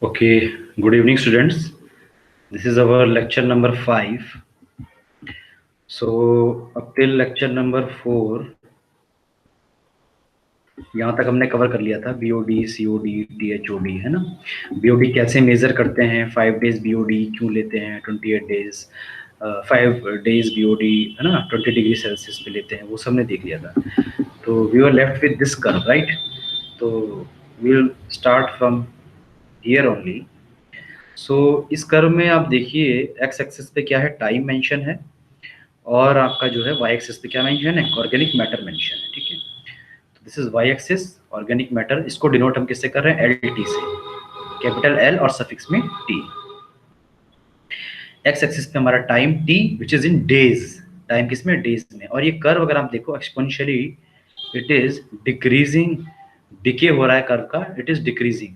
Okay, good evening, students. This is our lecture number 5. So, up till lecture number 4, यहाँ तक हमने cover कर लिया था BOD, COD, THOD, है ना। BOD कैसे मेजर करते हैं, 5 डेज BOD क्यों लेते हैं, 28 डेज 5 डेज BOD, है ना, 20 डिग्री सेल्सियस पे लेते हैं, वो सब ने देख लिया था। तो we are left with this curve, right. तो we'll start from here only. सो इस कर्व में आप देखिए एक्स एक्सिस पे क्या है, टाइम मेंशन है, और आपका जो है वाई एक्सिस पे क्या मेंशन है, ऑर्गेनिक मैटर मेंशन है। ठीक है, तो this is Y axis organic matter. इसको डिनोट हम किससे कर रहे हैं, LT से, कैपिटल L और सफिक्स में T। एक्स एक्सिस पे हमारा time T which is in days, time किस में, डेज में। और ये कर्व अगर आप देखो exponentially it is decreasing, decay हो रहा है कर्व का, इट इज डिक्रीजिंग।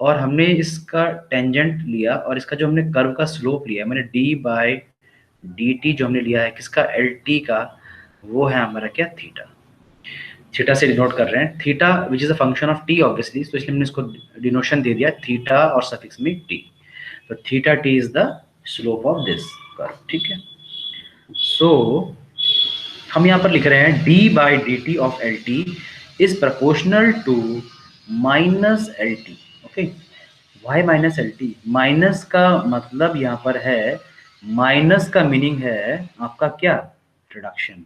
और हमने इसका टेंजेंट लिया और इसका जो हमने कर्व का स्लोप लिया, मैंने d/dt जो हमने लिया है किसका, LT का, वो है हमारा क्या, थीटा। थीटा से डिनोट कर रहे हैं, theta which is a function of t obviously, तो इसलिए हमने इसको डिनोशन दे दिया थीटा और सफिक्स में t। तो theta t is the slope of this curve. ठीक है, सो हम यहाँ पर लिख रहे हैं d/dt of LT is proportional to -LT। Okay, Y minus LT, minus का मतलब यहाँ पर है, माइनस का मीनिंग है आपका क्या, रिडक्शन,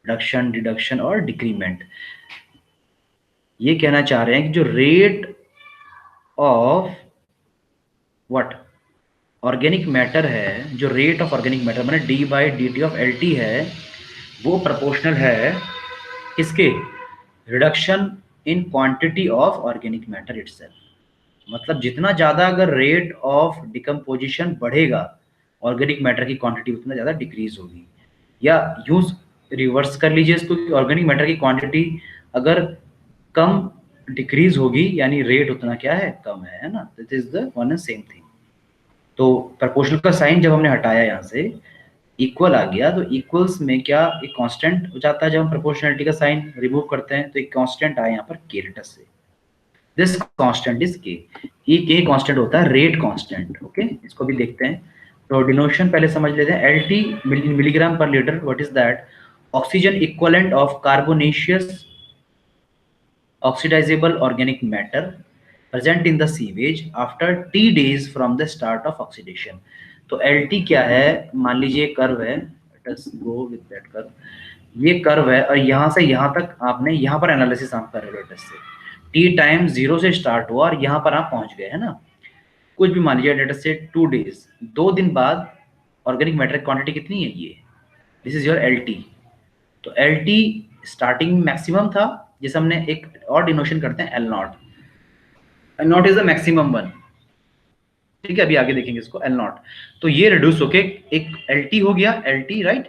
रिडक्शन, डिडक्शन और डिक्रीमेंट। ये कहना चाह रहे हैं कि जो rate of what, organic matter है, जो रेट ऑफ ऑर्गेनिक मैटर मैंने d/dt ऑफ LT है, वो प्रोपोर्शनल है किसके, reduction in quantity of organic matter itself. मतलब जितना ज़्यादा अगर रेट ऑफ डिकम्पोजिशन बढ़ेगा ऑर्गेनिक मैटर की क्वांटिटी उतना ज़्यादा डिक्रीज होगी। या यूज रिवर्स कर लीजिए इसको, ऑर्गेनिक मैटर की क्वांटिटी अगर कम डिक्रीज होगी यानी रेट उतना क्या है, कम है ना। This is the one and same thing. तो प्रपोर्शनल का साइन जब हमने हटाया यहाँ से, इक्वल आ गया, तो इक्वल्स में क्या एक कांस्टेंट हो जाता है। जब हम प्रोपोर्शनलिटी का साइन रिमूव करते हैं तो एक कांस्टेंट आया यहाँ पर के लेटर से, दिस कांस्टेंट इज के। ये के कांस्टेंट होता है रेट कांस्टेंट। ओके, इसको भी देखते हैं। तो डिनोशन पहले समझ लेते हैं, LT milligram per litre, what is that, oxygen equivalent of carbonaceous oxidisable organic matter present in the sewage after T days from the start of oxidation. तो LT क्या है, मान लीजिए कर्व है, let us go with that curve. ये curve है और यहाँ से यहाँ तक आपने, यहाँ पर एनालिसिस आप कर रहे हो लेटेस्ट से, T टाइम 0 से स्टार्ट हुआ और यहाँ पर आप पहुंच गए, है ना। कुछ भी मान लीजिए लेटेस्ट से 2 days, 2 दिन बाद ऑर्गेनिक मैटर की क्वांटिटी कितनी है, ये, दिस इज योर LT। तो LT स्टार्टिंग मैक्सिमम था, जिसे हमने एक और डिनोशन करते हैं L0। L0 is the maximum one. ठीक है, अभी आगे देखेंगे इसको, L0। तो ये रिड्यूस होके एक LT हो गया, LT राइट।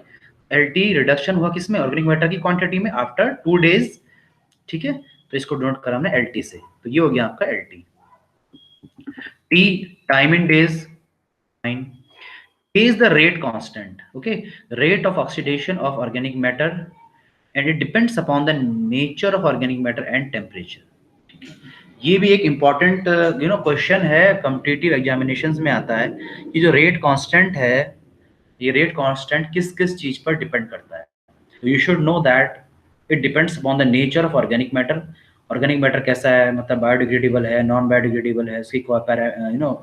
LT रिडक्शन हुआ किसमें, ऑर्गेनिक मैटर की क्वांटिटी में आफ्टर 2 days। ठीक है, तो इसको डिनोट करा हमने LT से, तो ये हो गया आपका LT। T time in days, time is the rate constant, okay, rate of oxidation of organic matter, and it depends upon the nature of organic matter and temperature. ये भी एक इम्पॉर्टेंट क्वेश्चन है, कॉम्पिटिटिव एग्जामिनेशंस में आता है कि जो rate constant है, ये रेट कांस्टेंट किस किस चीज पर डिपेंड करता है। तो you should know that it depends upon the nature of organic matter. Organic matter कैसा है, मतलब बायोडिग्रेडेबल है, नॉन बायोडिग्रेडेबल है, उसकी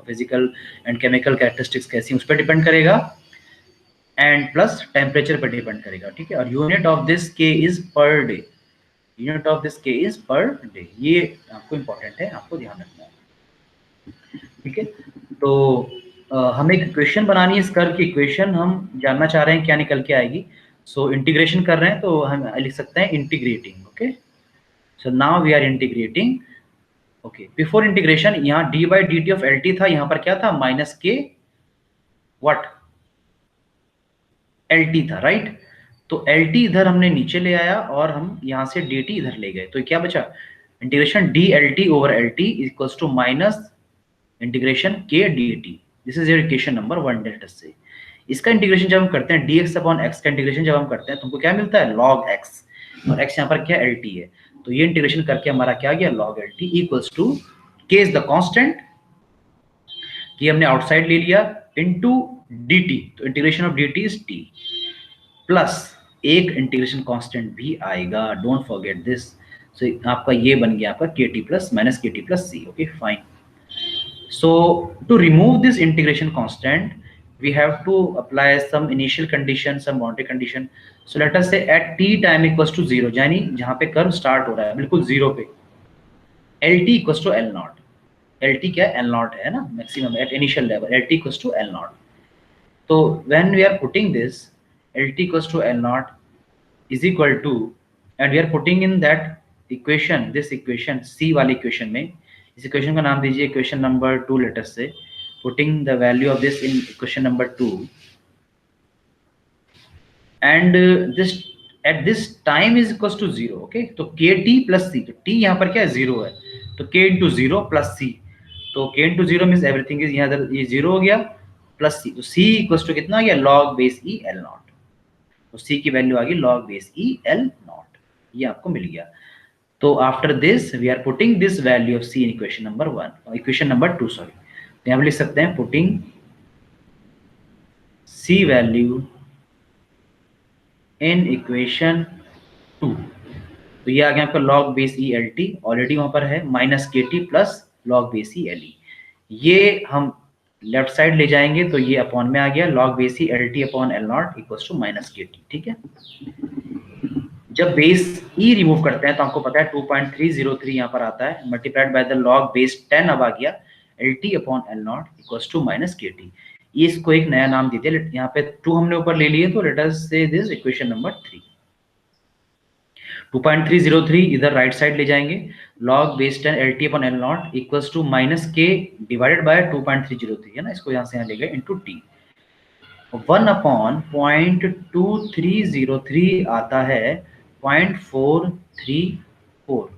फिजिकल एंड केमिकल कैरेक्टरिस्टिक्स कैसी, उस पर डिपेंड करेगा, एंड प्लस टेम्परेचर पर डिपेंड करेगा। ठीक है, और यूनिट ऑफ दिस के is per day, unit of this के इज पर डे। ये आपको इंपॉर्टेंट है, आपको ध्यान रखना है। ठीक है, तो हमें एक इक्वेशन बनानी है, इस कर्व की इक्वेशन हम जानना चाह रहे हैं क्या निकल के आएगी। सो इंटीग्रेशन कर रहे हैं, तो हम लिख सकते हैं integrating. Okay, so now we are integrating. Okay, before integration यहाँ d/dt ऑफ LT था, यहाँ पर क्या था, माइनस के व्हाट, LT था, राइट। तो LT इधर हमने नीचे ले आया और हम यहाँ से dt इधर ले गए, तो क्या बचा, integration dLT over LT equals to minus integration k dt। This is your equation number 1 delta से। इसका इंटीग्रेशन जब हम करते हैं dx अपॉन x का इंटीग्रेशन जब हम करते हैं, तुमको क्या मिलता है, log x, और x यहाँ पर क्या, LT है। तो ये इंटीग्रेशन करके हमारा क्या गया, log LT equals to K is the constant, कि हमने आउटसाइड ले लिया, इनटू dt, तो integration of dt is t, plus एक इंटीग्रेशन कांस्टेंट भी आएगा, डोंट फॉरगेट दिस। सो आपका ये बन गया आपका kt plus minus kt plus c। Okay fine. So to remove this integration constant, we have to apply some initial condition, some boundary condition. So let us say at t time equals to 0, यानी जहाँ पे curve start हो रहा है बिल्कुल zero पे, LT equals to L not. LT क्या है? L नॉट है ना, maximum at initial level LT equals to L not. तो when we are putting this LT equals to L not is equal to, and we are putting in that equation, this equation C वाली equation में, इस equation का नाम दीजिए equation number 2 later से, putting the value of this in equation number 2, and this at this time is equal to 0। Okay, तो K T plus सी, तो T यहाँ पर क्या है? 0 है, तो के इंटू 0 प्लस सी, तो के इंटू 0 मीन्स एवरीथिंग इज यहाँ ये 0 हो गया, प्लस सी, तो सी इक्वल टू कितना आ गया? Log base e L naught. तो सी की वैल्यू आ गई log base e L naught, ये आपको मिल गया। तो after this we are putting this value of C in equation number 1, equation number 2 sorry, तो यहाँ पर लिख सकते हैं putting C value in equation 2, तो ये आ गया आपका log base e L T, already वहां पर है, minus K T plus log base e L E, ये हम लेफ्ट साइड ले जाएंगे तो ये अपॉन में आ गया log base e L T upon L naught equals to minus K T. ठीक है, जब बेस ई रिमूव करते हैं तो आपको पता है 2.303 यहाँ पर आता है, multiplied by the log base 10 अब आ गया L T upon L naught equals to minus K T. ये इसको एक नया नाम दे दिया, यहाँ पे 2 हमने ऊपर ले लिए, तो लेट अस से दिस इक्वेशन नंबर 3। 2.303 इधर राइट साइड ले जाएंगे, log base 10 L T upon L naught equals to minus K divided by 2.303 है ना, इसको यहाँ से यहाँ ले गए इंटू टी, 1 अपॉन 0.2303 आता है 0.434।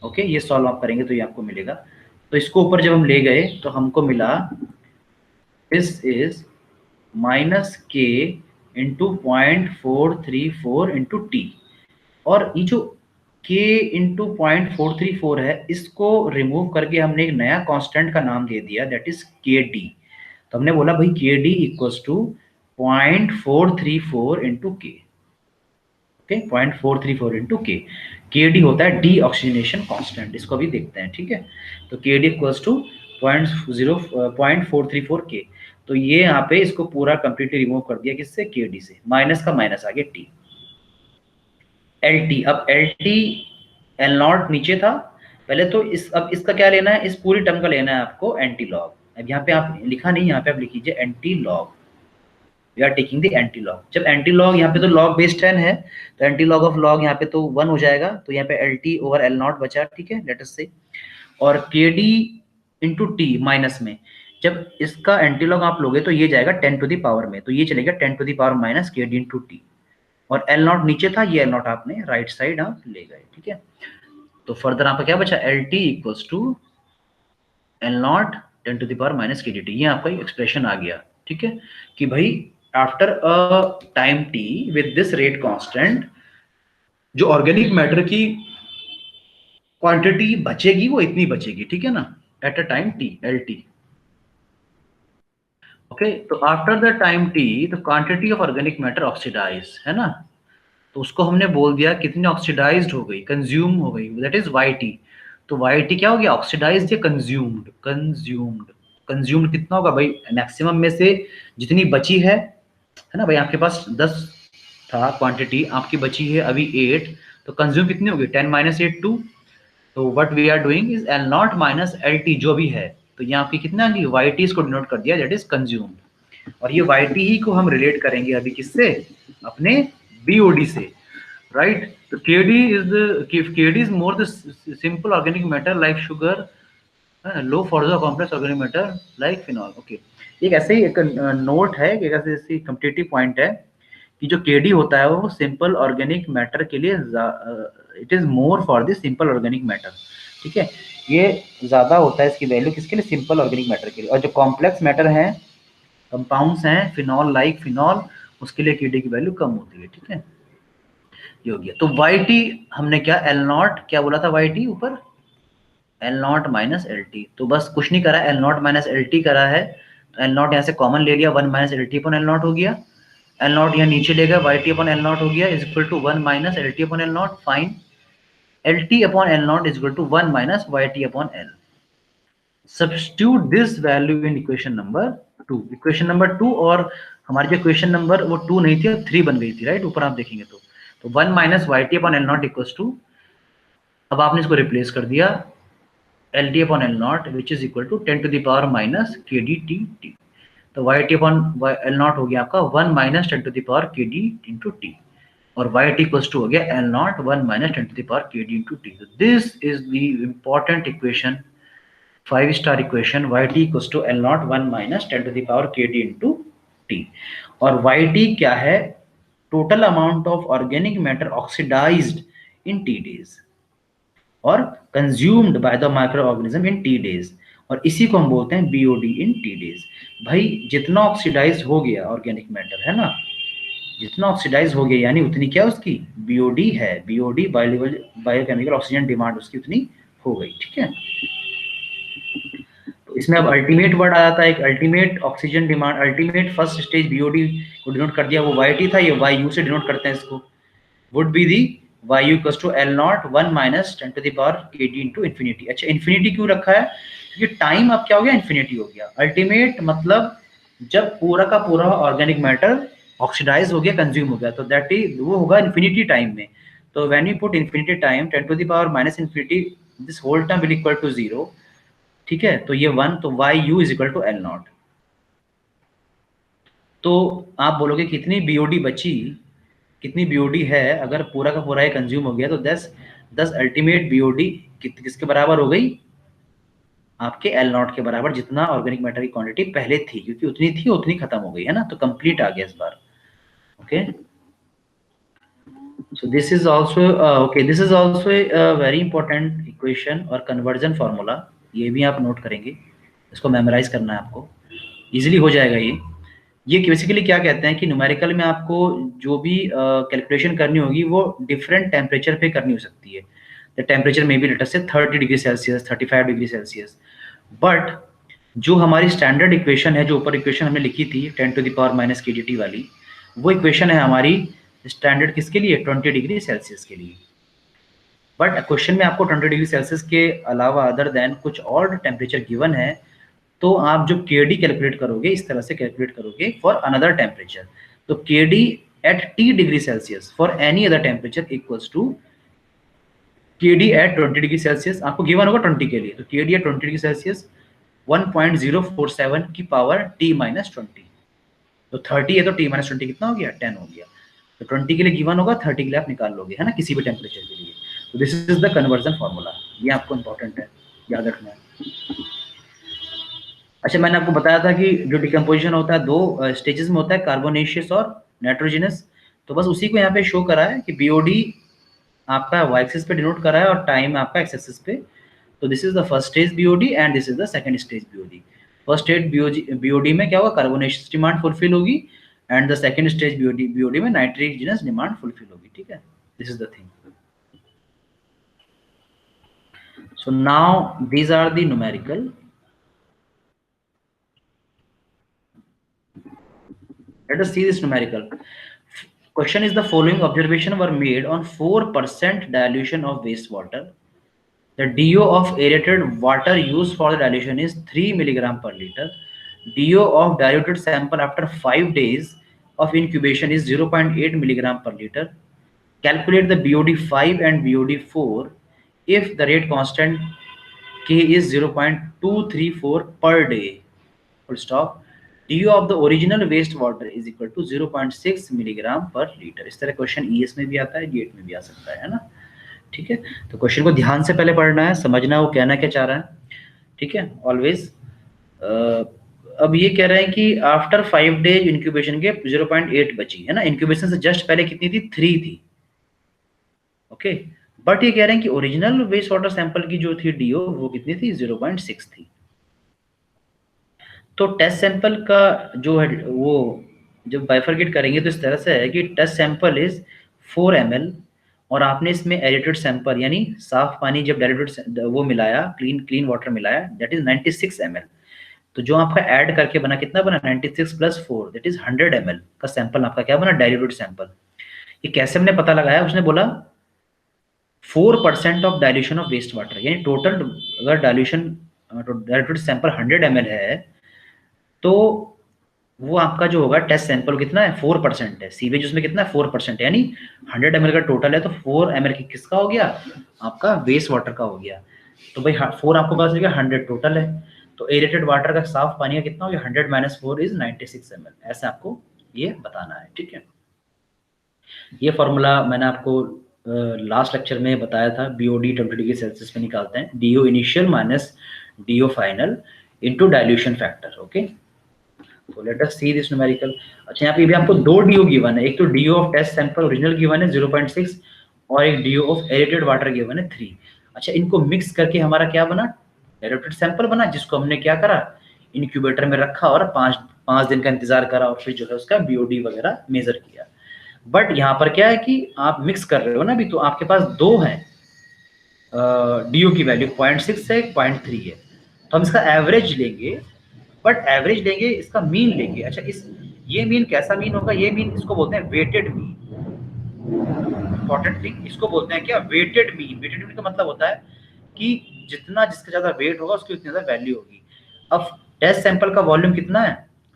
ओके, ये सॉल्व आप करेंगे तो ये आपको मिलेगा, तो इसको ऊपर जब हम ले गए तो हमको मिला दिस इज माइनस के इंटू 0.434 इंटू टी, और ये जो k इंटू 0.434 है इसको रिमूव करके हमने एक नया कांस्टेंट का नाम दे दिया, दैट इज के डी। तो हमने बोला भाई के डी इक्वल्स टू 0.434 इंटू के। ओके, 0.434 इंटू के, के डी होता है डी ऑक्सीजनेशन कांस्टेंट, इसको भी देखते हैं। ठीक है, तो के डी इक्वल्स टू 0.434 के, तो ये यहाँ पे इसको पूरा कंप्लीटली रिमूव कर दिया, किससे? के डी से, माइनस का माइनस आ गया टी, एल टी। अब एल टी एल नॉट नीचे था पहले, तो इस अब इसका क्या लेना है? इस पूरी टर्म का लेना है आपको एंटी लॉग। अब यहाँ पे आप लिखा नहीं, यहाँ पे आप लिख लीजिए anti log, we are taking the anti log. जब एंटी लॉग यहाँ पे तो लॉग बेस 10 है, तो एंटी लॉग ऑफ लॉग यहाँ पे तो 1 हो जाएगा, तो यहाँ पे L T over L not बचा। ठीक है, लेट अस से, और के डी इंटू टी माइनस में, जब इसका एंटी लॉग आप लोगे तो ये जाएगा 10 टू द पावर में, तो ये चलेगा 10 to the power minus K D into T, और एल नॉट नीचे था, ये एल नॉट आपने राइट साइड आप ले गए। ठीक है, तो फर्दर आपका क्या बचा? L T equals to L nought 10 to the power minus K D T, ये आपका एक्सप्रेशन आ गया। ठीक है, कि भाई after a time T with this rate constant, जो ऑर्गेनिक मैटर की क्वांटिटी बचेगी वो इतनी बचेगी। ठीक है ना, at a time T L T. Okay, तो after the time T the quantity of organic matter oxidise, है ना, तो उसको हमने बोल दिया कितनी ऑक्सीडाइज्ड हो गई, कंज्यूम हो गई, दैट इज वाई टी। तो वाई टी क्या हो गया? ऑक्सीडाइज्ड या कंज्यूम्ड, कंज्यूम्ड। कंज्यूम्ड कितना होगा भाई? मैक्सिमम में से जितनी बची है ना भाई, आपके पास 10 था क्वांटिटी, आपकी बची है अभी 8, तो कंज्यूम कितनी होगी? 10 माइनस 8 2, तो what we are doing is L naught minus L T जो भी है, तो यहाँ आपकी कितना की वाई टी इसको डिनोट कर दिया, दैट इज कंज्यूम्ड। और ये वाई टी ही को हम रिलेट करेंगे अभी किससे? अपने बीओडी से, राइट। तो KD is more the simple organic matter like sugar, low for the complex organic matter like phenol. Okay, एक ऐसे ही एक नोट है, एक ऐसे कम्पिटिटिव पॉइंट है कि जो केडी होता है वो सिंपल ऑर्गेनिक मैटर के लिए it is more for the simple organic matter. ठीक है, ये ज्यादा होता है इसकी वैल्यू किसके लिए? सिंपल ऑर्गेनिक मैटर के लिए। और जो कॉम्प्लेक्स मैटर है, कंपाउंड्स हैं, फिनॉल लाइक फिनॉल, उसके लिए केडी की वैल्यू कम होती है। ठीक है, ये हो गया। तो वाई टी हमने क्या एल नॉट क्या बोला था? वाई टी ऊपर L naught minus L T. तो बस कुछ नहीं करा, L naught minus L T करा है, तो एल नॉट यहाँ से कॉमन ले लिया, 1 minus L T upon L naught हो गया, एल नॉट यहाँ नीचे ले गया, Y T upon L naught हो गया, is equal to 1 minus L T upon L naught, fine L T upon L naught is equal to 1 minus Y T upon L. Substitute this value in equation number 2। Equation number 2, और हमारी जो equation number वो 2 नहीं थी, 3 बन गई थी, right, ऊपर आप देखेंगे तो 1 minus Y T upon L naught equals to, अब आपने इसको रिप्लेस कर दिया, L T upon L naught which is equal to 10 to the power minus K D T T. तो Y T upon L naught हो गया आपका 1 minus 10 to the power K D into T, और Y T equals to हो गया L not 1 minus 10 to the power K D into T. तो this is the important equation, 5 star equation, Y T equals to L not 1 minus 10 to the power K D into T. और Y T क्या है? Total amount of organic matter oxidised in T days और consumed by the microorganism in T days, और इसी को हम बोलते हैं बीओडी इन टी डेज। भाई जितना ऑक्सीडाइज हो गया ऑर्गेनिक मैटर है ना, जितना ऑक्सीडाइज हो गया यानी उतनी क्या उसकी बीओडी है, बीओडी बायोकेमिकल ऑक्सीजन डिमांड उसकी उतनी हो गई, ठीक है। तो इसमें अब अल्टीमेट वर्ड आ जाता है, एक ultimate oxygen demand, ultimate first stage BOD को डिनोट कर दिया, वो वाई टी था, ये वाई यू से डिनोट करते हैं इसको, would be the Y U equals to L not 1 minus 10 to the power K D into infinity. अच्छा इन्फिनिटी क्यों रखा है? क्योंकि टाइम अब क्या हो गया, इन्फिनिटी हो गया। अल्टीमेट मतलब जब पूरा का पूरा ऑर्गेनिक मैटर ऑक्सीडाइज हो गया, कंज्यूम हो गया, तो दैट इज वो होगा इन्फिनिटी टाइम में। तो when you put infinity time 10 to the power minus infinity, this whole term will equal to 0, ठीक है। तो ये 1, तो Y U is equal to L naught. तो आप बोलोगे कितनी बीओडी बची, कितनी बीओडी है अगर पूरा का पूरा ये कंज्यूम हो गया, तो 10 अल्टीमेट बीओडी किसके बराबर हो गई? आपके एल नॉट के बराबर, जितना ऑर्गेनिक मैटर की क्वांटिटी पहले थी, क्योंकि उतनी थी उतनी खत्म हो गई है ना, तो कंप्लीट आ गया इस बार। Okay, so this is also okay, this is also very important equation और कन्वर्जन फार्मूला, ये भी आप नोट करेंगे, इसको मेमोराइज करना है आपको, इजीली हो जाएगा ये बेसिकली क्या कहते हैं कि न्यूमेरिकल में आपको जो भी कैलकुलेशन करनी होगी वो डिफरेंट टेम्परेचर पे करनी हो सकती है। द टेम्परेचर में बी लेट अस से 30 degree Celsius, 35 degree Celsius, but जो हमारी स्टैंडर्ड इक्वेशन है, जो ऊपर इक्वेशन हमने लिखी थी 10 to the power minus K D T वाली, वो इक्वेशन है हमारी स्टैंडर्ड किसके लिए? 20 डिग्री सेल्सियस के लिए। बट क्वेश्चन में आपको 20 डिग्री सेल्सियस के अलावा अदर देन कुछ और टेम्परेचर गिवन है, तो आप जो के डी कैलकुलेट करोगे इस तरह से कैलकुलेट करोगे फॉर अनदर टेम्परेचर। तो K D at T degree Celsius for any other temperature equals to K D at 20 degree Celsius, आपको गिवन होगा 20 के लिए, तो K D at 20 degree Celsius 1.047 की पावर टी माइनस 20, तो 30 है तो टी माइनस 20 कितना हो गया? 10 हो गया। तो 20 के लिए गिवन होगा, 30 के लिए आप निकाल लोगे, है ना, किसी भी टेम्परेचर के लिए। तो this is the conversion formula, ये आपको इंपॉर्टेंट है, याद रखना है। अच्छा मैंने आपको बताया था कि जो डिकम्पोजिशन होता है 2 स्टेजेस में होता है, कार्बोनेशियस और नाइट्रोजनस, तो बस उसी को यहाँ पे शो करा है कि बीओडी आपका वाई एक्सिस पे डिनोट करा है और टाइम आपका एक्स एक्सिस पे। तो this is the first stage BOD and this is the second stage BOD. First stage BOD में क्या होगा? कार्बोनेशियस डिमांड फुलफिल होगी, and the second stage BOD में नाइट्रोजनस डिमांड फुलफिल होगी, ठीक है। This is the thing. So now these are the numerical. Let us see this numerical. Question is the following observation were made on 4% dilution of wastewater. The DO of aerated water used for the dilution is 3 milligram per liter. DO of diluted sample after 5 days of incubation is 0.8 milligram per liter. Calculate the BOD5 and BOD4 if the rate constant K is 0.234 per day. Full stop. DO of the original waste water is equal to 0.6 milligram per litre. इस तरह question ES में भी आता है, gate में भी आ सकता है ना, ठीक है। तो क्वेश्चन को ध्यान से पहले पढ़ना है, समझना वो कहना क्या चाह रहा है, ठीक है, ऑलवेज। अब ये कह रहे हैं कि आफ्टर 5 डेज इंक्यूबेशन के 0.8 बची है ना, इंक्यूबेशन से जस्ट पहले कितनी थी? 3 थी, ओके। बट ये कह रहे हैं कि ओरिजिनल वेस्ट वाटर सैंपल की जो थी डीओ वो कितनी थी? 0.6 थी। तो टेस्ट सैंपल का जो है वो जब बाइफरकेट करेंगे तो इस तरह से है कि टेस्ट सैंपल इज 4 ml और आपने इसमें एरेटेड सैंपल यानी साफ पानी जब डायल्यूटेड वो मिलाया, क्लीन वाटर मिलाया, दैट इज 96 ml। तो जो आपका ऐड करके बना कितना बना, 96 + 4 दैट इज 100 ml का सैंपल आपका क्या बना, डायल्यूटेड सैंपल। ये कैसे हमने पता लगाया, उसने बोला 4% of dilution of waste water, यानी टोटल अगर डाइल्यूटेड सैंपल 100 ml है तो वो आपका जो होगा टेस्ट सैंपल कितना है, 4% है। सीवेज उसमें कितना है, 4% है, यानी 100 ml का टोटल है तो 4 ml की किसका हो गया, आपका वेस्ट वाटर का हो गया। तो भाई 4 आपको पता चल गया, 100 टोटल है, तो एरेटेड वाटर का साफ पानी का कितना हो गया, 100 - 4 इज 96 ml। ऐसे आपको ये बताना है, ठीक है। ये फॉर्मूला मैंने आपको लास्ट लेक्चर में बताया था, बीओडी 20 डिग्री सेल्सियस में निकालते हैं, DO initial minus DO final into dilution factor. Okay, तो let us see this numerical. अच्छा, यहाँ पे भी आपको दो डीओ गिवन है, एक तो DO of test sample original given है 0.6 और एक DO of aerated water given है 3। अच्छा, इनको मिक्स करके हमारा क्या बना, एरेटेड सैंपल बना, जिसको हमने क्या करा, इनक्यूबेटर में रखा और 5 दिन का इंतजार करा और फिर जो है उसका बीओडी वगैरह मेजर किया। बट यहाँ पर क्या है कि आप मिक्स कर रहे हो ना अभी, तो आपके पास दो हैं डीओ की वैल्यू 0.6 है, 0.3 है, तो हम इसका एवरेज लेंगे, बट एवरेज लेंगे, इसका मीन लेंगे। अच्छा, ये मीन कैसा मीन होगा, ये मीन इसको बोलते हैं वेटेड मीन। इंपॉर्टेंट थिंग, इसको बोलते हैं क्या, वेटेड मीन। वेटेड मीन का मतलब होता है कि जितना जिसका ज्यादा वेट होगा उसकी उतनी ज्यादा वैल्यू होगी। अब टेस्ट सैंपल का वॉल्यूम कितना है,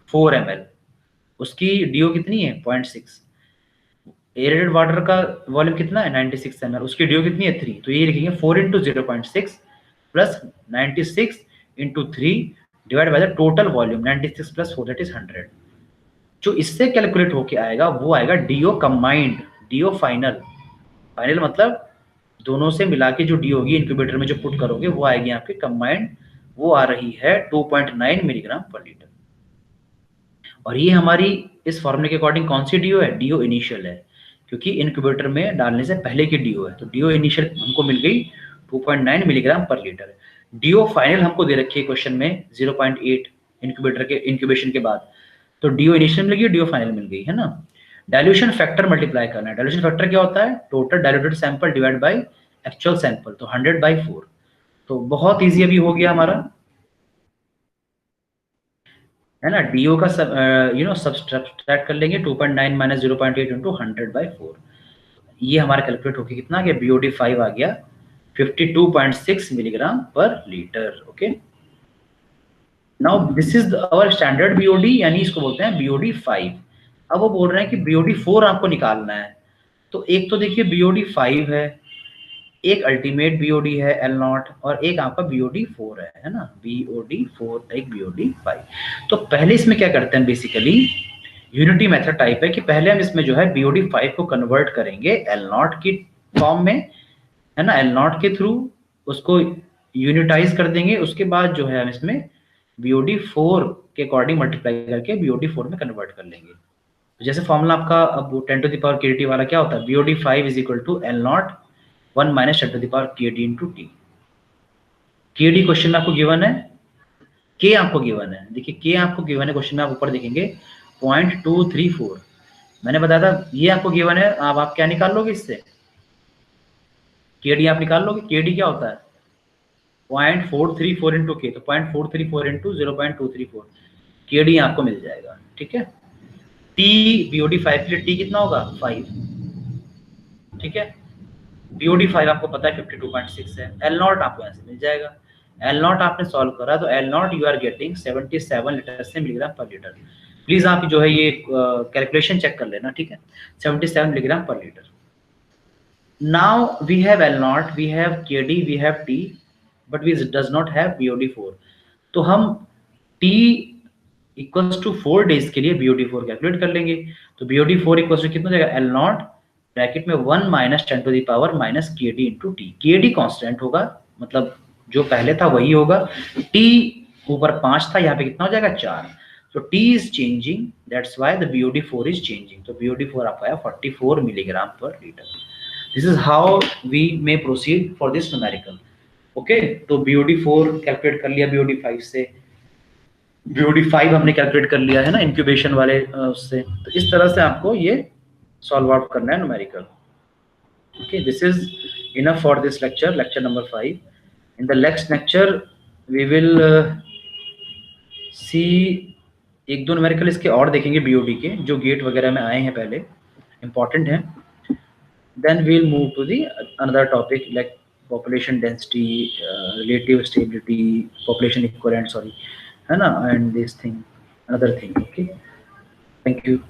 4 ml, उसकी डीओ कितनी है, 0.6। एरेटेड वाटर का वॉल्यूम कितना है, 96 ml, उसकी डीओ कितनी है, 3। तो ये लिखेंगे 4 × 0.6 plus 96 × 3 divide by the total volume 96 + 4 that is 100। जो इससे कैलकुलेट होके आएगा वो आएगा DO combined, DO final. Final मतलब दोनों से मिला के जो डी होगी इंक्यूबेटर में जो पुट करोगे वो आएगी आपकी कंबाइंड, वो आ रही है 2.9 मिलीग्राम पर लीटर। और ये हमारी इस फॉर्मूले के अकॉर्डिंग कौन सी डीओ है, डीओ इनिशियल है, क्योंकि इनक्यूबेटर में डालने से पहले की डीओ है। तो डीओ इनिशियल हमको मिल गई 2.9 milligram per litre. Do final हमको दे रखी है क्वेश्चन में 0.8 इनक्यूबेटर के इंक्यूबेशन के बाद, तो डीओ इनिशियल मिल गई, डीओ फाइनल मिल गई, है ना। डाइल्यूशन फैक्टर मल्टीप्लाई करना है। डाइल्यूशन फैक्टर क्या होता है, total diluted sample divide by actual sample, तो 100/4। तो बहुत इजी अभी हो गया हमारा, है ना। डीओ का सब्सट्रैक्ट कर लेंगे, 2.9 - 0.8 × 100/4। ये हमारा कैलकुलेट होके कितना आ गया, बीओडी 5 आ गया 52.6 milligram per litre. Okay, now this is our standard BOD, यानी इसको बोलते हैं बीओडी 5। अब वो बोल रहे हैं कि बीओडी 4 आपको निकालना है। तो एक तो देखिए बीओडी 5 है, एक अल्टीमेट बीओडी है L0 और एक आपका बीओडी 4 है ना, बीओडी 4 एक बीओडी 5। तो पहले इसमें क्या करते हैं, बेसिकली यूनिटी मेथड टाइप है कि पहले हम इसमें जो है बीओडी 5 को कन्वर्ट करेंगे L0 की फॉर्म में, है ना, L0 के थ्रू उसको यूनिटाइज कर देंगे। उसके बाद जो है हम इसमें बीओडी 4 के अकॉर्डिंग मल्टीप्लाई करके बीओडी 4 में कन्वर्ट कर लेंगे। तो जैसे फॉर्मूला आपका अब 10⁻³ kT वाला क्या होता है, BOD 5 = L0 1 - 10⁻³ kT × T। kD question में आपको गिवन है, K आपको गिवन है, देखिए K आपको गिवन है क्वेश्चन में, आप ऊपर देखेंगे 0.234। मैंने बताया था ये आपको गिवन है, आप क्या निकाल लोगे इससे, kD आप निकाल लोगे। kD क्या होता है, 0.434 × K, तो 0.434 × 0.234 kD आपको मिल जाएगा, ठीक है। T बीओडी 5 के लिए T कितना होगा, 5, ठीक है। बीओडी 5 आपको पता है 52.6 है। L0 आपको यहाँ से मिल जाएगा। L0 आपने सॉल्व करा तो L0 you are getting 77 litre से मिलीग्राम पर लीटर। प्लीज आप जो है ये कैलकुलेशन चेक कर लेना, ठीक है, 77 milligram per litre. Now we have L0, we have KD, we have T, but we does not have BOD 4। तो हम T = 4 डेज के लिए बीओडी 4 कैलकुलेट कर लेंगे। तो बीओडी 4 = कितना जाएगा, L0 ब्रैकेट में 1 - 10⁻⁻ kD × T। kD कांस्टेंट होगा, मतलब जो पहले था वही होगा। T ऊपर 5 था, यहाँ पे कितना हो जाएगा, 4। तो T is changing, that's why the BOD 4 is changing. तो BOD 4 आपका आया 44 milligram per litre. This is how we may proceed for this numerical. Okay, तो BOD 4 कैलकुलेट कर लिया BOD 5 से, BOD 5 हमने कैलकुलेट कर लिया है ना इंक्यूबेशन वाले उससे। तो इस तरह से आपको ये सॉल्व आउट करना है numerical. Okay, this is enough for this lecture, lecture number 5. In the next lecture we will सी एक दो न्यूमेरिकल इसके और देखेंगे बीओडी के, जो गेट वगैरह में आए हैं पहले, इंपॉर्टेंट हैं. Then we'll move to the another topic like population density, relative stability, population equivalent, sorry, है ना, and this thing, another thing. Okay, thank you.